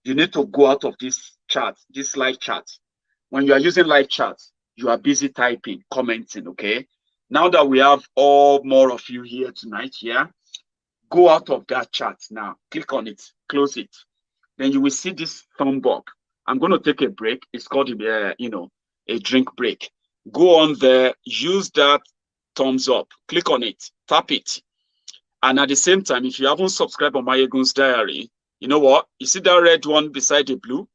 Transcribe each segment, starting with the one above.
You need to go out of this chat, this live chat. When you are using live chat, you are busy typing, commenting, okay? Now that we have all more of you here tonight, yeah, go out of that chat now. Click on it, close it. Then you will see this thumb up. I'm going to take a break. It's called, a drink break. Go on there, use that thumbs up, click on it, tap it. And at the same time, if you haven't subscribed on Maiygun's Diary, you know what? You see that red one beside the blue?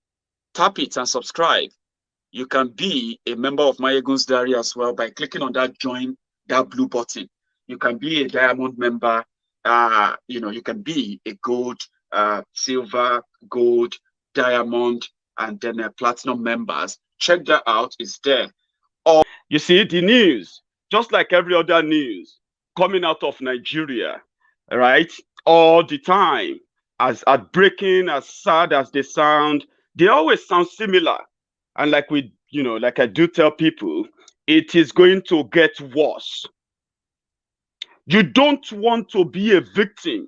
Tap it and subscribe. You can be a member of Maiyegun's Diary as well by clicking on that join, that blue button. You can be a diamond member. You can be a gold, silver, gold, diamond, and then platinum members. Check that out. It's there. You see the news, just like every other news coming out of Nigeria, right? All the time, as heartbreaking, as sad as they sound, they always sound similar. And like I do tell people, it is going to get worse. You don't want to be a victim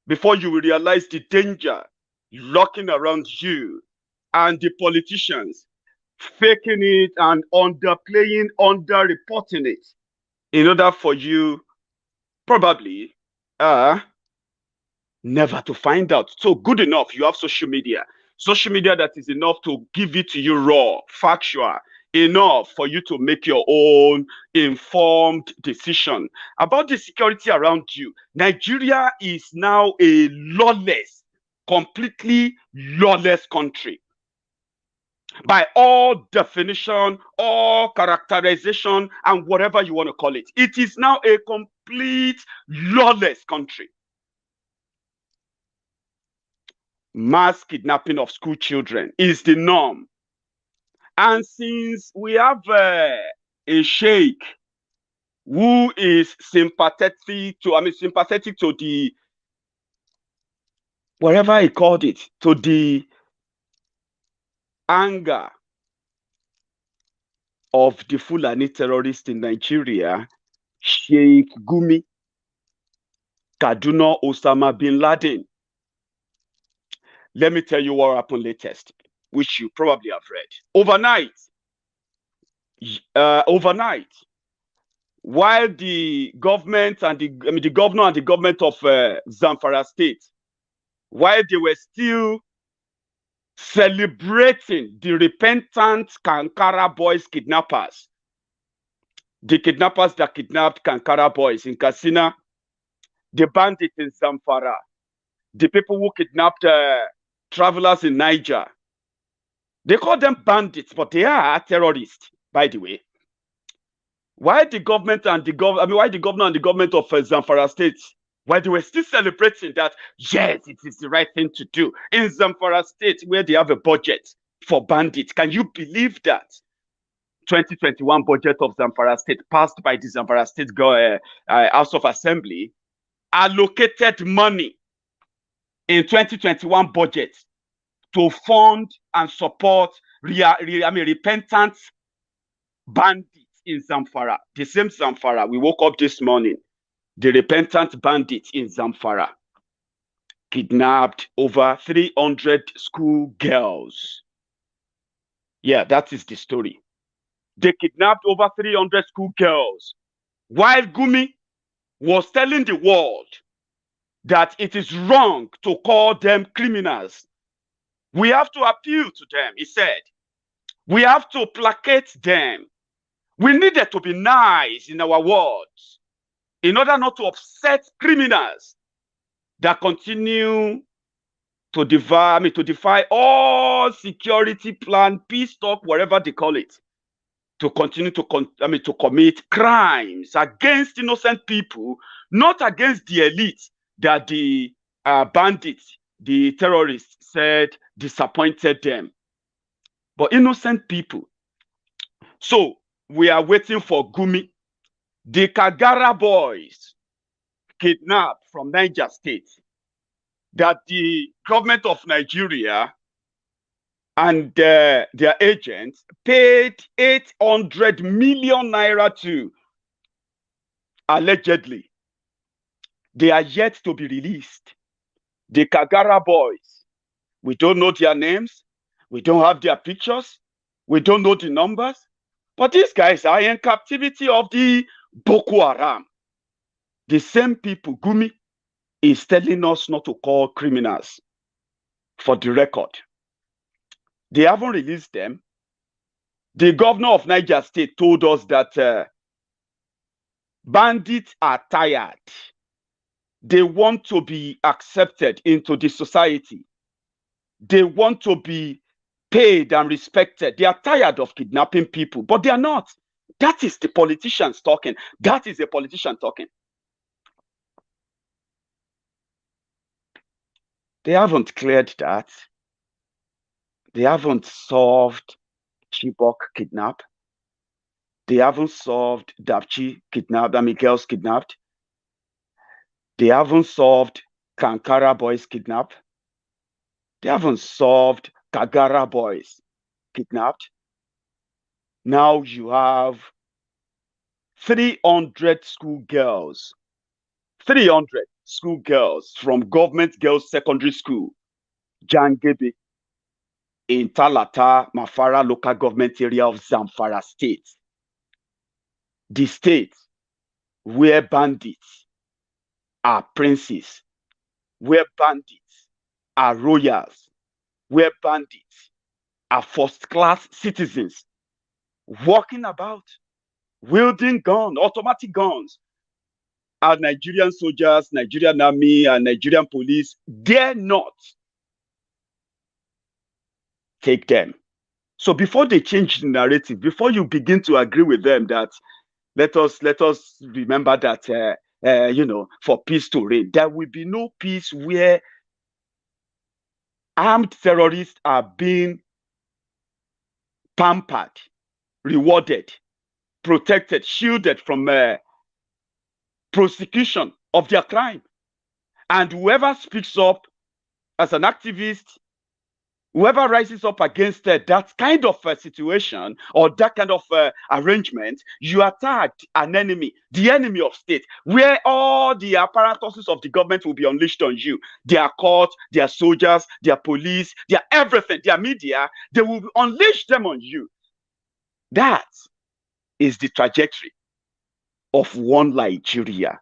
before you realize the danger lurking around you, and the politicians faking it and underplaying, underreporting it in order for you probably never to find out. So good enough, you have social media that is enough to give it to you raw, factual, enough for you to make your own informed decision about the security around you. Nigeria is now a lawless, completely lawless country. By all definition, all characterization, and whatever you want to call it. It is now a complete lawless country. Mass kidnapping of school children is the norm. And since we have a sheikh who is sympathetic to the, whatever he called it, to the anger of the Fulani terrorists in Nigeria, Sheikh Gumi, Kaduna Osama bin Laden. Let me tell you what happened latest, which you probably have read. Overnight, while the government and the governor and the government of Zamfara State, while they were still celebrating the repentant Kankara boys kidnappers, the kidnappers that kidnapped Kankara boys in Katsina, the bandits in Zamfara, the people who kidnapped travelers in Niger. They call them bandits, but they are terrorists, by the way. Why the governor and the government of Zamfara State, while they were still celebrating that, yes, it is the right thing to do in Zamfara State, where they have a budget for bandits. Can you believe that? 2021 budget of Zamfara State, passed by the Zamfara State House of Assembly, allocated money in 2021 budget to fund and support repentant bandits in Zamfara. The same Zamfara, we woke up this morning, the repentant bandits in Zamfara kidnapped over 300 school girls. Yeah, that is the story. They kidnapped over 300 school girls, while Gumi was telling the world that it is wrong to call them criminals. We have to appeal to them, he said. We have to placate them. We needed to be nice in our words in order not to upset criminals that continue to defy all security plan, peace talk, whatever they call it, to continue to commit crimes against innocent people, not against the elite that the bandits, the terrorists said disappointed them, but innocent people. So we are waiting for Gumi. The Kankara boys kidnapped from Niger State, that the government of Nigeria and their agents paid 800 million naira to, allegedly. They are yet to be released. The Kankara boys, We don't know their names. We don't have their pictures. We don't know the numbers. But these guys are in captivity of the Boko Haram. The same people Gumi is telling us not to call criminals. For the record, they haven't released them. The governor of Niger State told us that bandits are tired. They want to be accepted into the society. They want to be paid and respected. They are tired of kidnapping people, but they are not. That is the politicians talking. That is a politician talking. They haven't cleared that. They haven't solved Chibok kidnap. They haven't solved Dapchi kidnapped, girls kidnapped. They haven't solved Kankara boys kidnapped. They haven't solved Kagara boys kidnapped. Now you have 300 schoolgirls, 300 schoolgirls from government girls secondary school, Jangebe, in Talata, Mafara local government area of Zamfara State. The state where bandits are princes, where bandits are royals, where bandits are first-class citizens, walking about, wielding guns, automatic guns. Our Nigerian soldiers, Nigerian army, and Nigerian police dare not take them. So before they change the narrative, before you begin to agree with them that let us remember that for peace to reign, there will be no peace where armed terrorists are being pampered, rewarded, protected, shielded from prosecution of their crime. And whoever speaks up as an activist, whoever rises up against that kind of situation or that kind of arrangement, you attacked an enemy, the enemy of state, where all the apparatuses of the government will be unleashed on you. Their court, their soldiers, their police, their everything, their media, they will unleash them on you. That is the trajectory of one Nigeria.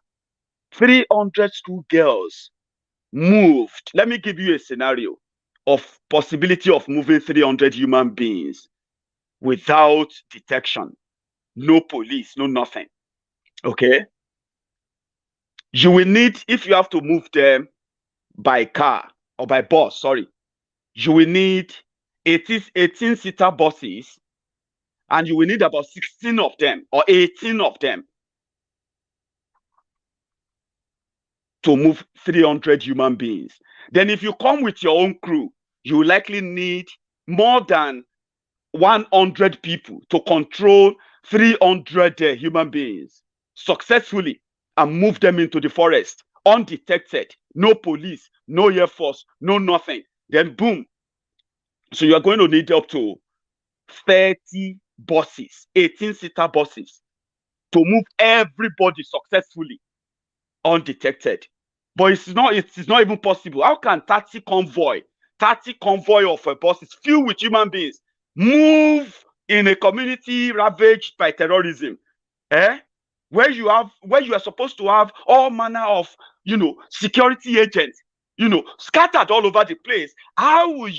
300 schoolgirls moved. Let me give you a scenario of possibility of moving 300 human beings without detection. No police, no nothing. Okay? You will need, if you have to move them by car or by bus, you will need 18-seater buses, and you will need about 16 of them or 18 of them to move 300 human beings. Then if you come with your own crew, you likely need more than 100 people to control 300 human beings successfully and move them into the forest undetected. No police, no air force, no nothing. Then boom. So you are going to need up to 30 buses, 18-seater buses to move everybody successfully undetected. But it's not even possible. How can 30 convoy of buses filled with human beings move in a community ravaged by terrorism, where you are supposed to have all manner of security agents scattered all over the place? How would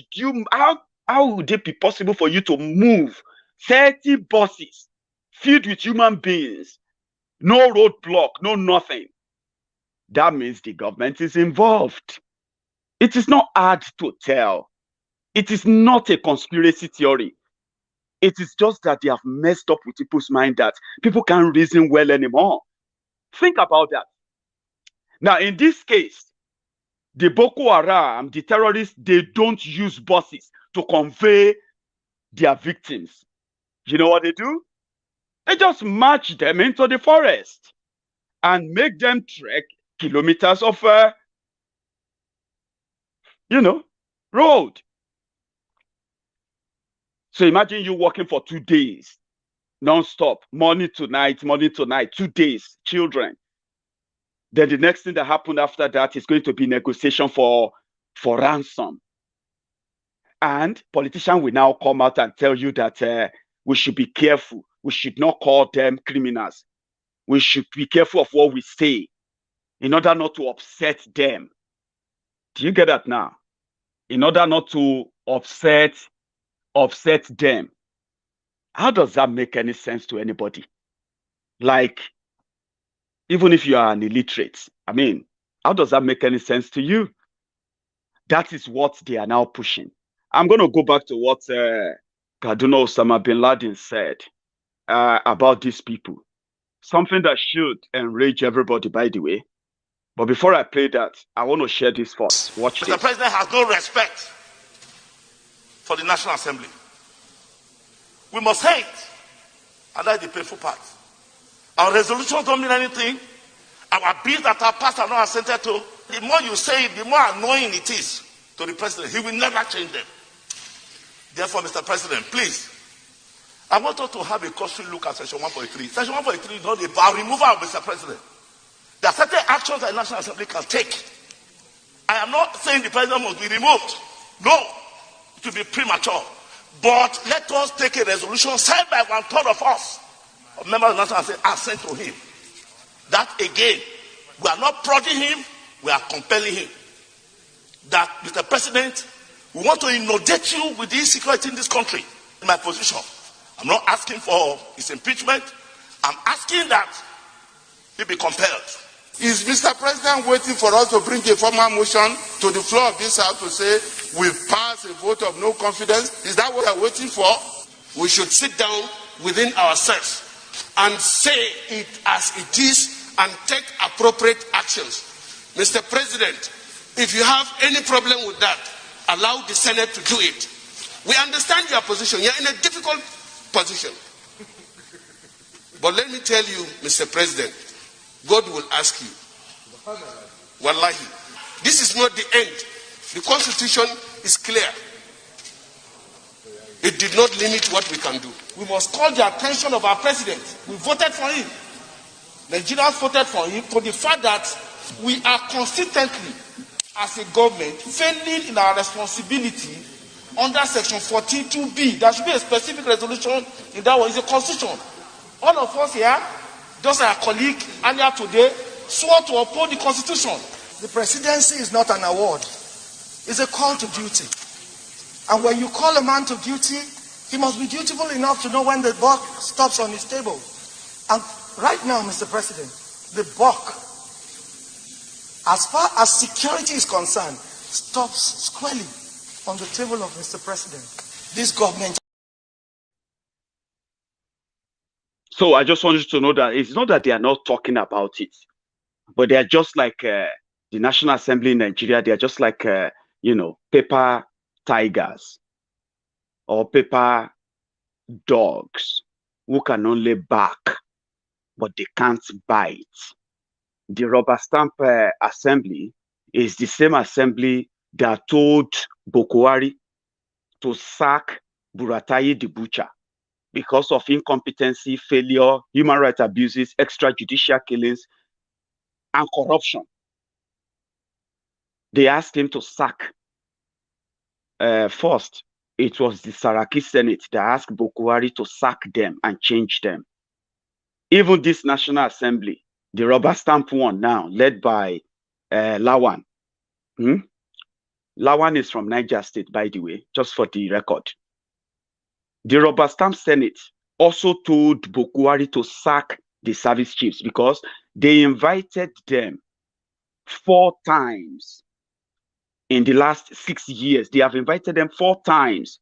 it be possible for you to move 30 buses filled with human beings, no roadblock, no nothing? That means the government is involved. It is not hard to tell. It is not a conspiracy theory. It is just that they have messed up with people's mind that people can't reason well anymore. Think about that. Now, in this case, the Boko Haram, the terrorists, they don't use buses to convey their victims. You know what they do? They just march them into the forest and make them trek kilometers of road. So imagine you working for 2 days, non-stop, morning to night, 2 days, children. Then the next thing that happened after that is going to be negotiation for ransom. And politicians will now come out and tell you that we should be careful. We should not call them criminals. We should be careful of what we say in order not to upset them. Do you get that now? In order not to upset them. How does that make any sense to anybody? Like, even if you are an illiterate, I mean, how does that make any sense to you? That is what they are now pushing. I'm going to go back to what Kaduna Osama bin Laden said about these people. Something that should enrage everybody, by the way. But before I play that, I want to share this first. Watch this. The president has no respect for the National Assembly. We must hate, and that's the painful part. Our resolutions don't mean anything. Our bills that are passed are not assented to. The more you say it, the more annoying it is to the president. He will never change them. Therefore, Mr. President, please, I want us to have a cursory look at Section 143. Section 143 is not about removal of Mr. President. There are certain actions that the National Assembly can take. I am not saying the president must be removed. No, it will be premature. But let us take a resolution signed by 1/3 of us, of members of the National Assembly, and sent to him. That again, we are not prodding him, we are compelling him. That, Mr. President, we want to inundate you with the insecurity in this country. In my position, I'm not asking for his impeachment. I'm asking that he be compelled. Is Mr. President waiting for us to bring a formal motion to the floor of this House to say we've passed a vote of no confidence? Is that what we are waiting for? We should sit down within ourselves and say it as it is and take appropriate actions. Mr. President, if you have any problem with that, allow the Senate to do it. We understand your position. You're in a difficult position. But let me tell you, Mr. President, God will ask you. Wallahi, this is not the end. The Constitution is clear. It did not limit what we can do. We must call the attention of our president. We voted for him. Nigerians voted for him for the fact that we are consistently, as a government, failing in our responsibility under Section 14(2)(b). There should be a specific resolution in that one. It's a constitution. All of us here, just like our colleague earlier today, swore to uphold the Constitution. The presidency is not an award. It's a call to duty. And when you call a man to duty, he must be dutiful enough to know when the buck stops on his table. And right now, Mr. President, the buck, as far as security is concerned, stops squarely on the table of Mr. President. This government. So I just want you to know that it's not that they are not talking about it, but they are just like the National Assembly in Nigeria. They are just like, paper tigers or paper dogs who can only bark, but they can't bite. The rubber stamp assembly is the same assembly that told Buhari to sack Buratai the butcher because of incompetency, failure, human rights abuses, extrajudicial killings, and corruption. They asked him to sack. First, it was the Saraki Senate that asked Buhari to sack them and change them. Even this National Assembly, the rubber stamp one now, led by Lawan. Lawan is from Niger State, by the way, just for the record. The rubber stamp Senate also told Buhari to sack the service chiefs because they invited them 4 times in the last 6 years. They have invited them 4 times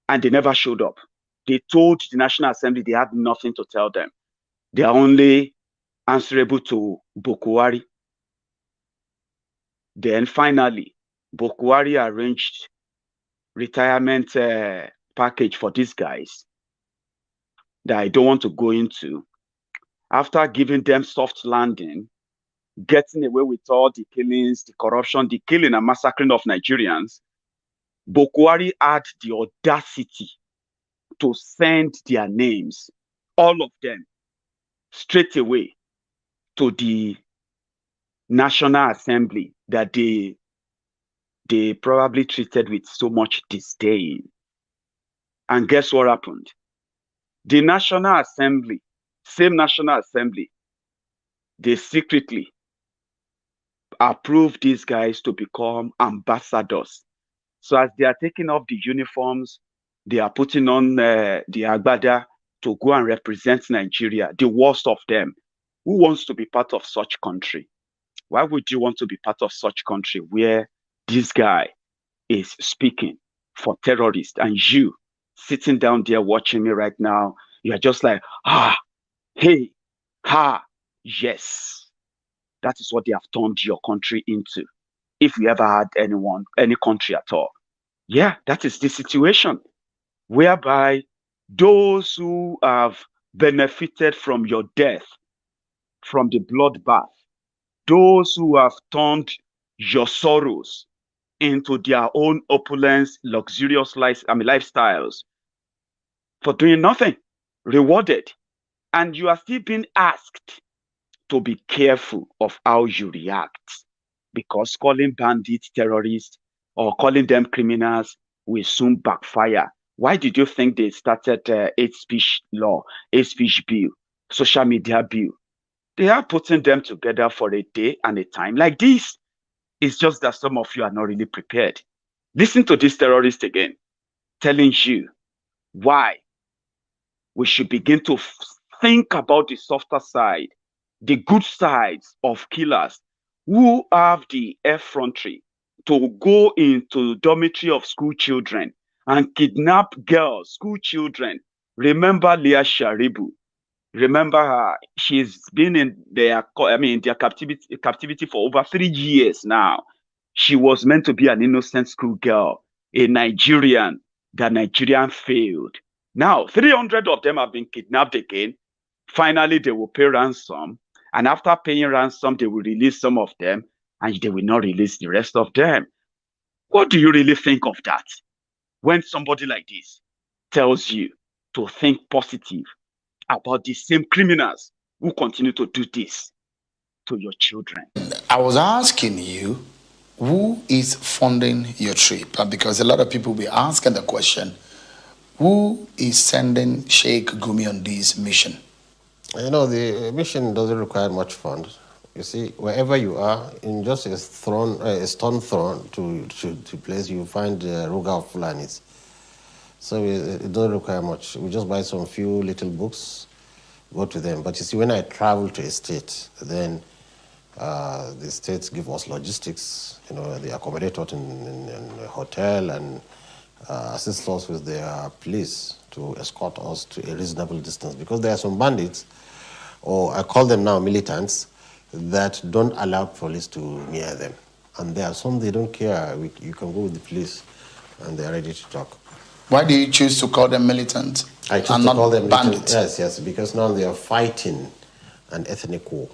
and they never showed up. They told the National Assembly they had nothing to tell them. They are only answerable to Buhari. Then finally, Buhari arranged retirement package for these guys that I don't want to go into. After giving them soft landing, getting away with all the killings, the corruption, the killing and massacring of Nigerians, Buhari had the audacity to send their names, all of them, straight away to the National Assembly that they they probably treated with so much disdain. And guess what happened? The National Assembly, same National Assembly, they secretly approved these guys to become ambassadors. So as they are taking off the uniforms, they are putting on the agbada to go and represent Nigeria, the worst of them. Who wants to be part of such country? Why would you want to be part of such country where this guy is speaking for terrorists and you sitting down there watching me right now, you're just like, hey, yes. That is what they have turned your country into. If you ever had any country at all. Yeah, that is the situation whereby those who have benefited from your death, from the bloodbath, those who have turned your sorrows into their own opulence, luxurious lifestyles, for doing nothing, rewarded. And you are still being asked to be careful of how you react, because calling bandits terrorists or calling them criminals will soon backfire. Why did you think they started hate speech law, hate speech bill, social media bill? They are putting them together for a day and a time like this. It's just that some of you are not really prepared. Listen to this terrorist again, telling you why we should begin to think about the softer side, the good sides of killers who have the effrontery to go into the dormitory of school children and kidnap girls, school children. Remember Leah Sharibu. Remember her. She's been in their captivity for over 3 years now. She was meant to be an innocent school girl, a Nigerian. The Nigerian failed. Now, 300 of them have been kidnapped again. Finally, they will pay ransom. And after paying ransom, they will release some of them, and they will not release the rest of them. What do you really think of that? When somebody like this tells you to think positive about the same criminals who continue to do this to your children. I was asking you, who is funding your trip? Because a lot of people will be asking the question, who is sending Sheikh Gumi on this mission? You know, the mission doesn't require much funds. You see, wherever you are, in just a stone throw to place, you find the Ruga of Fulanis. So it doesn't require much. We just buy some few little books, go to them. But you see, when I travel to a state, then the states give us logistics. You know, they accommodate us in a hotel and assist us with their police to escort us to a reasonable distance. Because there are some bandits, or I call them now militants, that don't allow police to near them. And there are some, they don't care. You can go with the police and they're ready to talk. Why do you choose to call them militants I choose and to not call them bandits? Yes, because now they are fighting an ethnic war.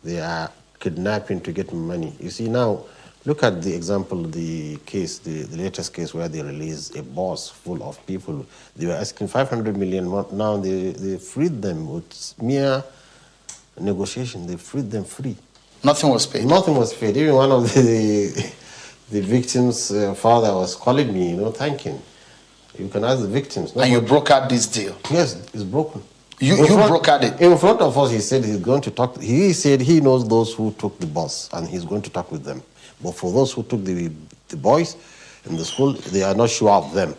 They are kidnapping to get money. You see, now, look at the example, the case, the latest case where they released a bus full of people. They were asking 500 million. Now they freed them with mere negotiation. They freed them free. Nothing was paid? Nothing was paid. Even one of the victim's father was calling me, you know, thanking. You can ask the victims. And you brokered this deal? Yes, it's broken. You brokered it? In front of us, he said he's going to talk. He said he knows those who took the bus, and he's going to talk with them. But for those who took the boys in the school, they are not sure of them.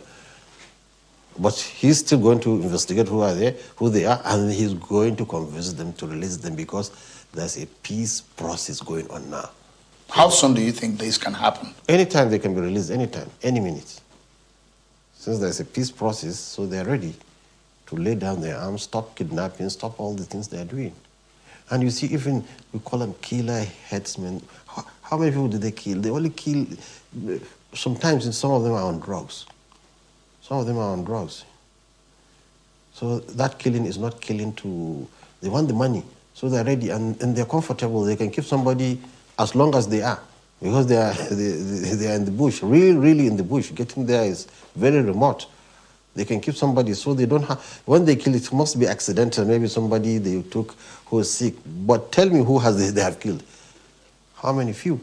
But he's still going to investigate who they are, and he's going to convince them to release them because there's a peace process going on now. How soon do you think this can happen? Anytime they can be released, anytime, any minute. Since there's a peace process, so they're ready to lay down their arms, stop kidnapping, stop all the things they're doing. And you see, even we call them killer headsmen. How many people did they kill? They only kill, sometimes some of them are on drugs. Some of them are on drugs. So that killing is not killing to, they want the money. So they're ready and they're comfortable. They can keep somebody as long as they are. Because they are in the bush, really in the bush. Getting there is very remote. They can keep somebody so they don't have, when they kill it must be accidental. Maybe somebody they took who is sick. But tell me who they have killed. How many? Few.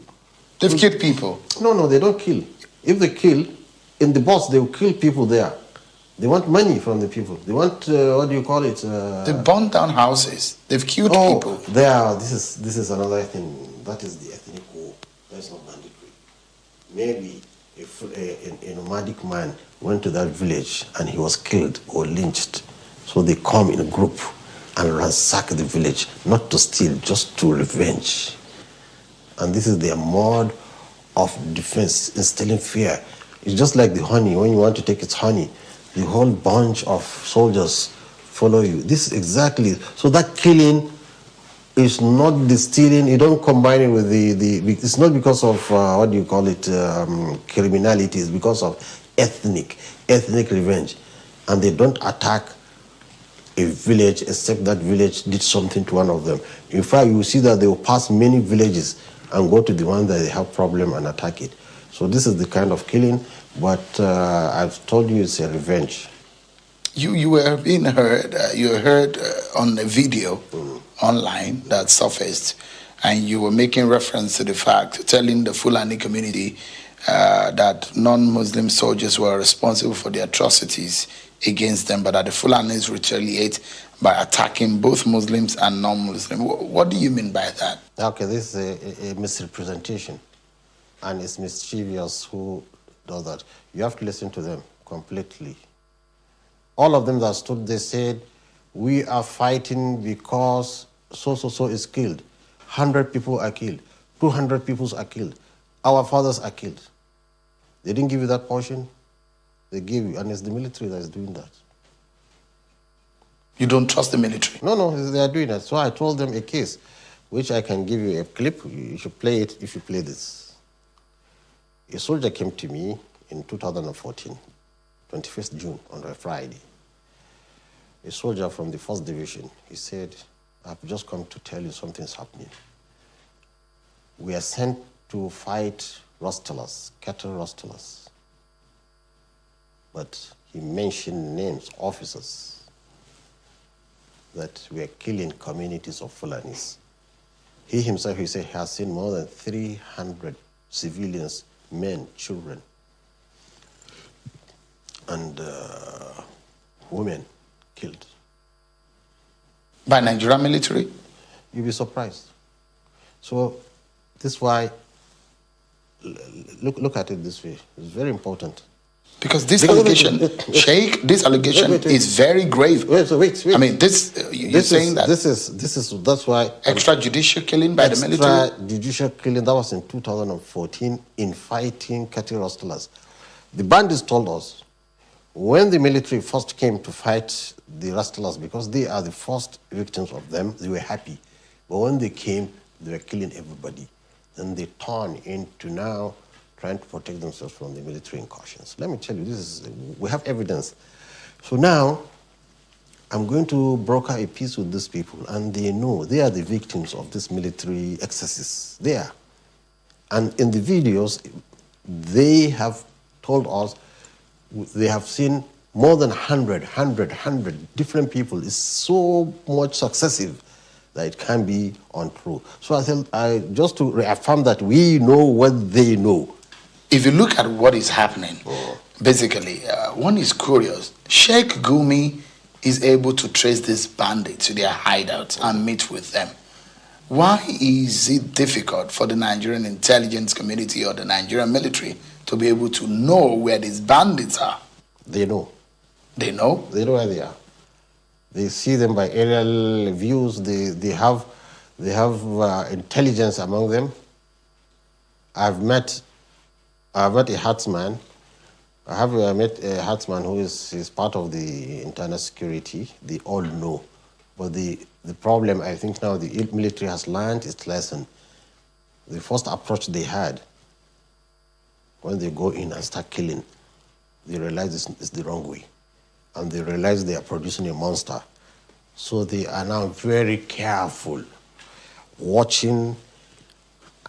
They've killed people. No, they don't kill. If they kill, in the box, they will kill people there. They want money from the people. They want, what do you call it? They burn down houses. They've killed people. This is another thing. That is the ethnic war. That's not mandatory. Maybe if a nomadic man went to that village and he was killed or lynched, so they come in a group and ransack the village, not to steal, just to revenge. And this is their mode of defense, instilling fear. It's just like the honey. When you want to take its honey, the whole bunch of soldiers follow you. This is exactly, so that killing is not the stealing. You don't combine it with it's not because of, what do you call it, criminality. It's because of ethnic revenge. And they don't attack a village except that village did something to one of them. In fact, you will see that they will pass many villages and go to the one that they have problem and attack it. So this is the kind of killing, but I've told you it's a revenge. You were being heard, you heard on a video online that surfaced, and you were making reference to the fact, telling the Fulani community that non-Muslim soldiers were responsible for the atrocities against them, but that the Fulanis retaliate by attacking both Muslims and non-Muslims. What do you mean by that? Okay, this is a misrepresentation, and it's mischievous who does that. You have to listen to them completely. All of them that stood, they said, we are fighting because so is killed. 100 people are killed. 200 people are killed. Our fathers are killed. They didn't give you that portion. They gave you, and it's the military that is doing that. You don't trust the military? No, they are doing that. So I told them a case, which I can give you a clip. You should play it if you play this. A soldier came to me in 2014, 21st June, on a Friday. A soldier from the 1st Division, he said, I've just come to tell you something's happening. We are sent to fight rustlers, cattle rustlers. But he mentioned names, officers, that were killing communities of Fulanis. He himself, he said, he has seen more than 300 civilians, men, children, and women killed. By Nigerian military? You'll be surprised. So this is why, look at it this way. It's very important. Because this allegation, Sheikh, this allegation is very grave. Wait. I mean, you're saying that that's why extrajudicial killing by the military. Extrajudicial killing, that was in 2014 in fighting cattle rustlers. The bandits told us when the military first came to fight the rustlers, because they are the first victims of them, they were happy. But when they came, they were killing everybody. Then they turned into now trying to protect themselves from the military incursions. Let me tell you, we have evidence. So now, I'm going to broker a peace with these people, and they know they are the victims of this military excesses. They are. And in the videos, they have told us they have seen more than 100 different people. It's so much successive that it can be untrue. So just to reaffirm that we know what they know. If you look at what is happening, basically, one is curious. Sheikh Gumi is able to trace these bandits to their hideouts and meet with them. Why is it difficult for the Nigerian intelligence community or the Nigerian military to be able to know where these bandits are? They know. They know? They know where they are. They see them by aerial views. They have intelligence among them. I've met a herdsman. I met a herdsman who is part of the internal security. They all know. But the problem, I think now the military has learned its lesson. The first approach they had, when they go in and start killing, they realize it's the wrong way. And they realize they are producing a monster. So they are now very careful, watching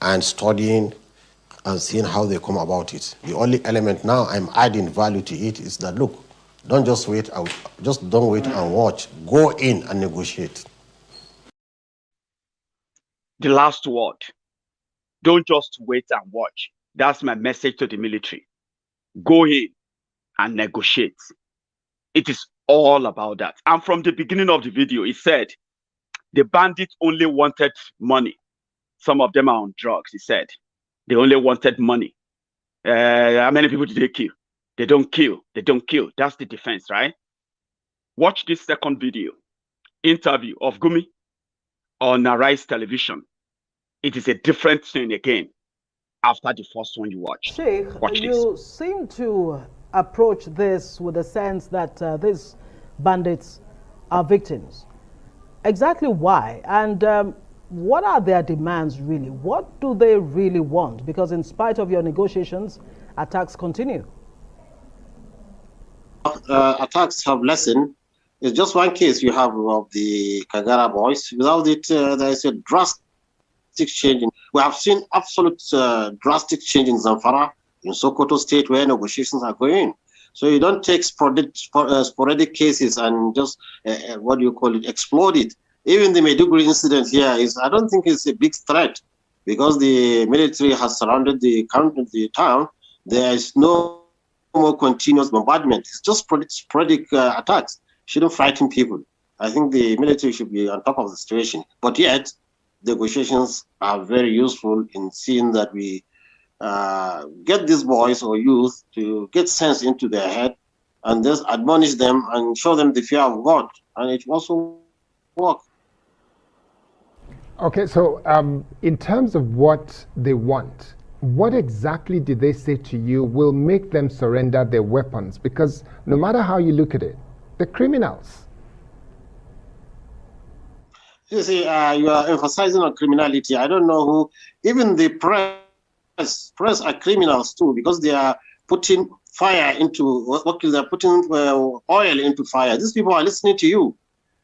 and studying and seeing how they come about it. The only element now I'm adding value to it is that, look, don't just wait out, just don't wait and watch. Go in and negotiate. The last word. Don't just wait and watch. That's my message to the military. Go in and negotiate. It is all about that. And from the beginning of the video, it said the bandits only wanted money. Some of them are on drugs, he said. They only wanted money. How many people did they kill? They don't kill. They don't kill. That's the defense, right? Watch this second video. Interview of Gumi on Arise Television. It is a different thing again after the first one you watched. Sheikh, Watch you this. seem to approach this with the sense that these bandits are victims. Exactly why? And what are their demands really? What do they really want? Because in spite of your negotiations, attacks continue. Attacks have lessened. It's just one case you have of the Kankara boys. Without it, there is a drastic change. We have seen absolute drastic change in Zamfara, in Sokoto State, where negotiations are going. So you don't take sporadic cases and just, explode it. Even the Maiduguri incident here I don't think it's a big threat because the military has surrounded the town. There is no more continuous bombardment. It's just sporadic attacks. Shouldn't frighten people. I think the military should be on top of the situation. But yet, negotiations are very useful in seeing that we get these boys or youth to get sense into their head and just admonish them and show them the fear of God. And it also works. Okay, so in terms of what they want, what exactly did they say to you will make them surrender their weapons? Because no matter how you look at it, they're criminals. You see, you are emphasizing on criminality. I don't know who, even the press are criminals too, because they are putting fire into, they're putting oil into fire. These people are listening to you.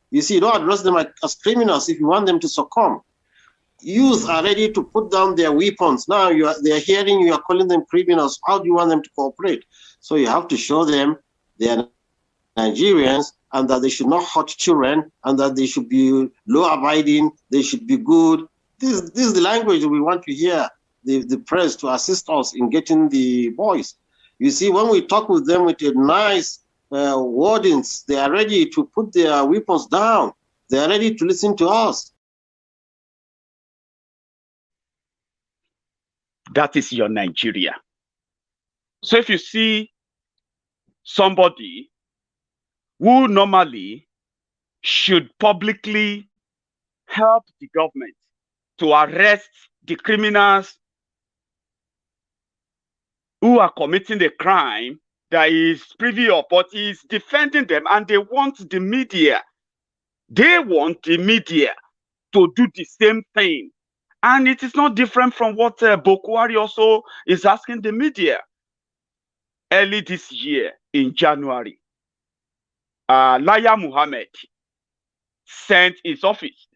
You see, you don't address them as criminals if you want them to succumb. Youth are ready to put down their weapons. Now they are hearing you are calling them criminals. How do you want them to cooperate? So you have to show them they are Nigerians and that they should not hurt children and that they should be law-abiding, they should be good. This is the language we want to hear the press to assist us in getting the boys. You see, when we talk with them with a nice wordings, they are ready to put their weapons down. They are ready to listen to us. That is your Nigeria. So if you see somebody who normally should publicly help the government to arrest the criminals who are committing the crime that is privy of, but is defending them, and they want the media. They want the media to do the same thing. And it is not different from what Buhari also is asking the media. Early this year, in January, Laya Muhammad sent his office.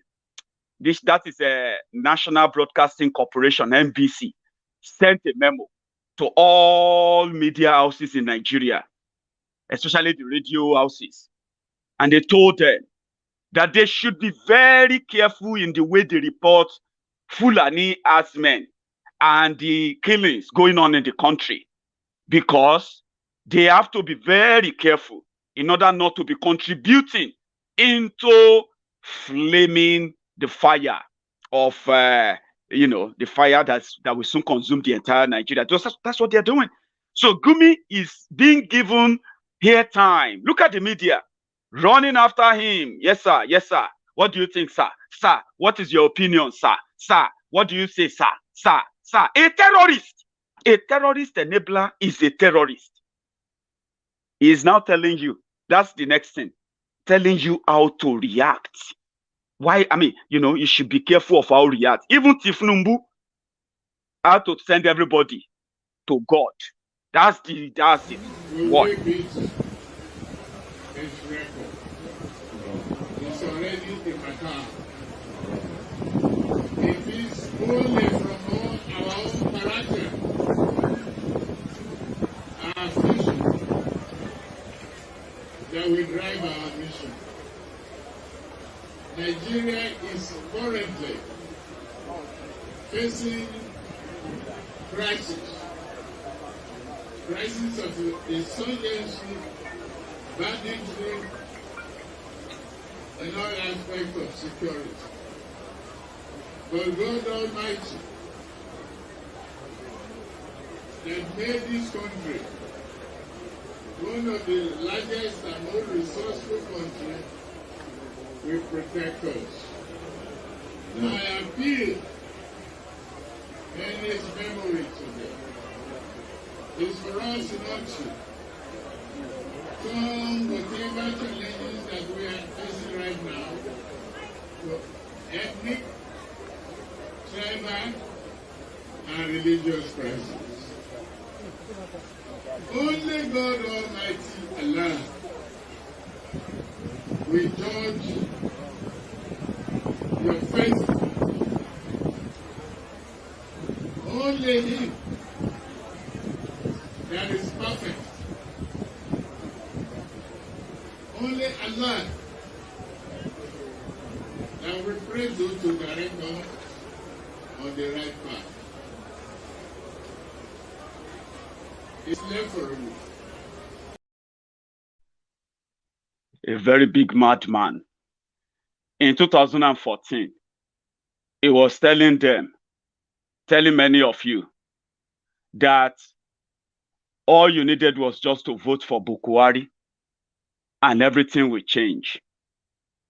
That is a National Broadcasting Corporation, NBC, sent a memo to all media houses in Nigeria, especially the radio houses. And they told them that they should be very careful in the way they report Fulani herdsmen and the killings going on in the country, because they have to be very careful in order not to be contributing into flaming the fire of, the fire that will soon consume the entire Nigeria. That's what they're doing. So Gumi is being given airtime. Look at the media running after him. Yes, sir. Yes, sir. What do you think, sir? Sir, what is your opinion, sir? Sir, what do you say, sir? Sir, sir. A terrorist enabler is a terrorist. He is now telling you, that's the next thing, telling you how to react. Why? I mean, you should be careful of how you react. Even Tifnumbu had to send everybody to God. That's it. What? It's already in my car. It is only from our own character, our vision, that will drive our mission. Nigeria is currently facing crisis of insurgency, banditry, and all aspects of security. But God Almighty that made this country one of the largest and most resourceful countries will protect us. Now I appeal in his memory today is for us not to turn whatever challenges that we are facing right now to ethnic, tribal, and religious crisis. Only God Almighty Allah will judge your faith. Only Him that is perfect. Only Allah that we pray to direct us on the right path. It's left for you. A very big madman. In 2014, he was telling many of you, that all you needed was just to vote for Buhari and everything will change.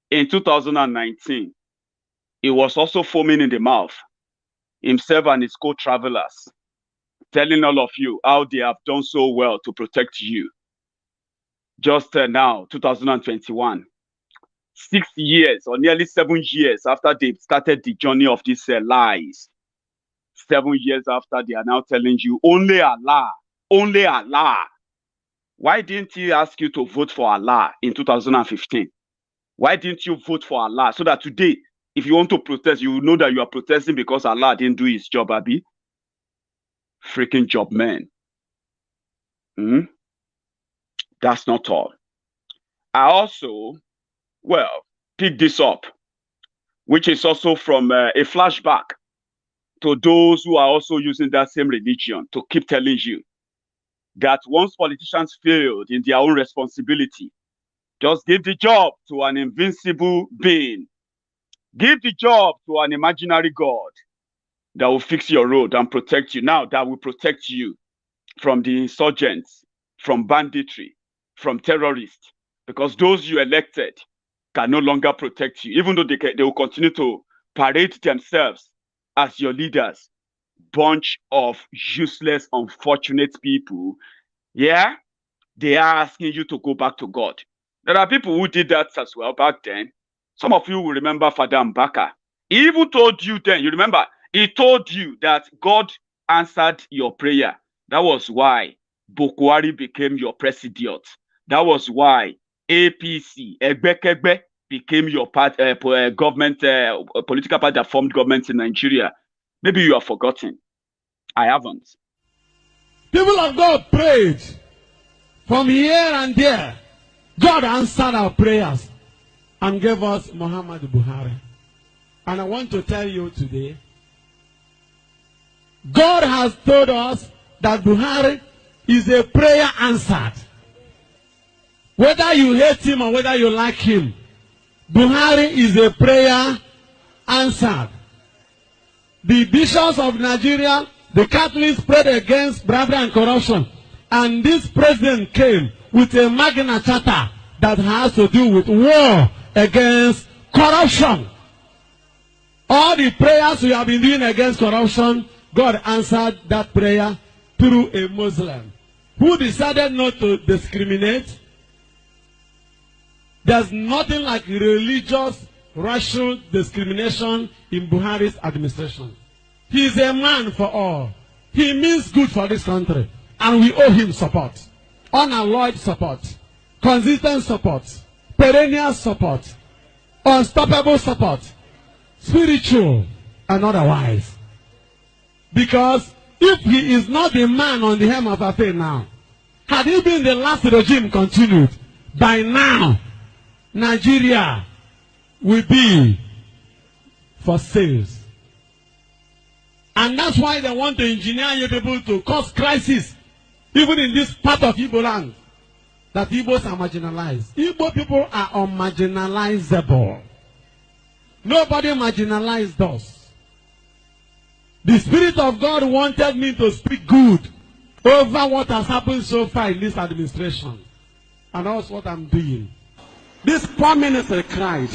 In 2019, he was also foaming in the mouth, himself and his co-travelers, telling all of you how they have done so well to protect you. Just now, 2021, 6 years or nearly 7 years after they started the journey of these lies, 7 years after, they are now telling you, only Allah, only Allah. Why didn't he ask you to vote for Allah in 2015? Why didn't you vote for Allah? So that today, if you want to protest, you know that you are protesting because Allah didn't do his job, Abi. Freaking job, man. That's not all. I also, picked this up, which is also from a flashback to those who are also using that same religion to keep telling you that once politicians failed in their own responsibility, just give the job to an invincible being. Give the job to an imaginary God that will fix your road and protect you. Now, that will protect you from the insurgents, from banditry, from terrorists, because those you elected can no longer protect you, even though they will continue to parade themselves as your leaders. Bunch of useless, unfortunate people. Yeah, they are asking you to go back to God. There are people who did that as well back then. Some of you will remember Father Mbaka. He even told you then, you remember, he told you that God answered your prayer. That was why Buhari became your president. That was why APC, Egbekegbe, became your government, political party that formed government in Nigeria. Maybe you have forgotten. I haven't. People of God prayed from here and there. God answered our prayers and gave us Muhammadu Buhari. And I want to tell you today, God has told us that Buhari is a prayer answered. Whether you hate him or whether you like him, Buhari is a prayer answered. The bishops of Nigeria, the Catholics, prayed against bribery and corruption. And this president came with a Magna Charta that has to do with war against corruption. All the prayers we have been doing against corruption, God answered that prayer through a Muslim who decided not to discriminate. There's nothing like religious, racial discrimination in Buhari's administration. He is a man for all. He means good for this country. And we owe him support. Unalloyed support. Consistent support. Perennial support. Unstoppable support. Spiritual and otherwise. Because if he is not the man on the helm of affair now, had he been the last regime continued, by now, Nigeria will be for sales. And that's why they want to engineer you people to cause crisis, even in this part of Igbo land, that Igbos are marginalized. Igbo people are unmarginalizable. Nobody marginalized us. The Spirit of God wanted me to speak good over what has happened so far in this administration. And that's what I'm doing. This poor minister cried,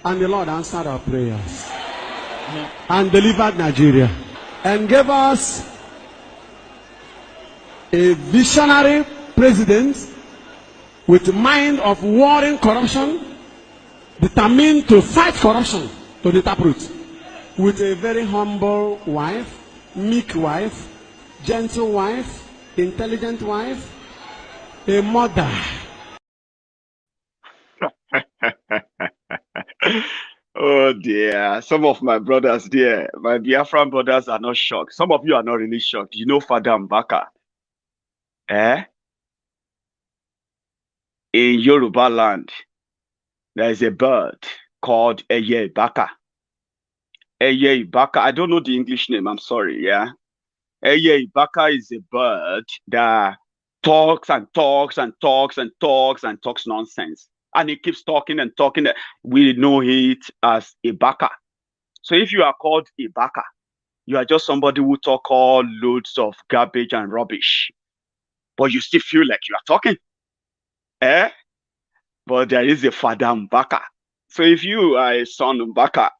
and the Lord answered our prayers and delivered Nigeria and gave us a visionary president with mind of warring corruption, determined to fight corruption to the taproot, with a very humble wife, meek wife, gentle wife, intelligent wife, a mother. Oh dear, some of my brothers there, my Biafran brothers are not shocked. Some of you are not really shocked. You know Father Mbaka? In Yoruba land, there is a bird called Eye Ibaka. Eye Ibaka, I don't know the English name, I'm sorry, yeah? Eye Ibaka is a bird that talks and talks and talks and talks and talks nonsense. And he keeps talking and talking. We know it as Ibaka. So if you are called Ibaka, you are just somebody who talk all loads of garbage and rubbish. But you still feel like you are talking. But there is a Father Mbaka. So if you are a son Mbaka,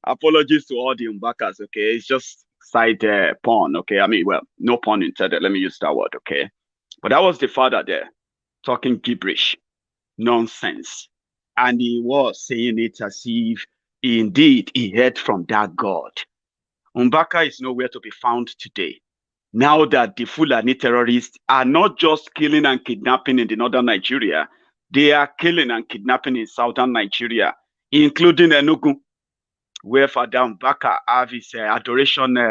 apologies to all the Mbakas, okay? It's just side porn, okay? I mean, well, no pun intended. Let me use that word, okay? But that was the father there, talking gibberish, nonsense. And he was saying it as if indeed he heard from that God. Mbaka is nowhere to be found today. Now that the Fulani terrorists are not just killing and kidnapping in the northern Nigeria, they are killing and kidnapping in southern Nigeria, including Enugu, where Father Mbaka have his adoration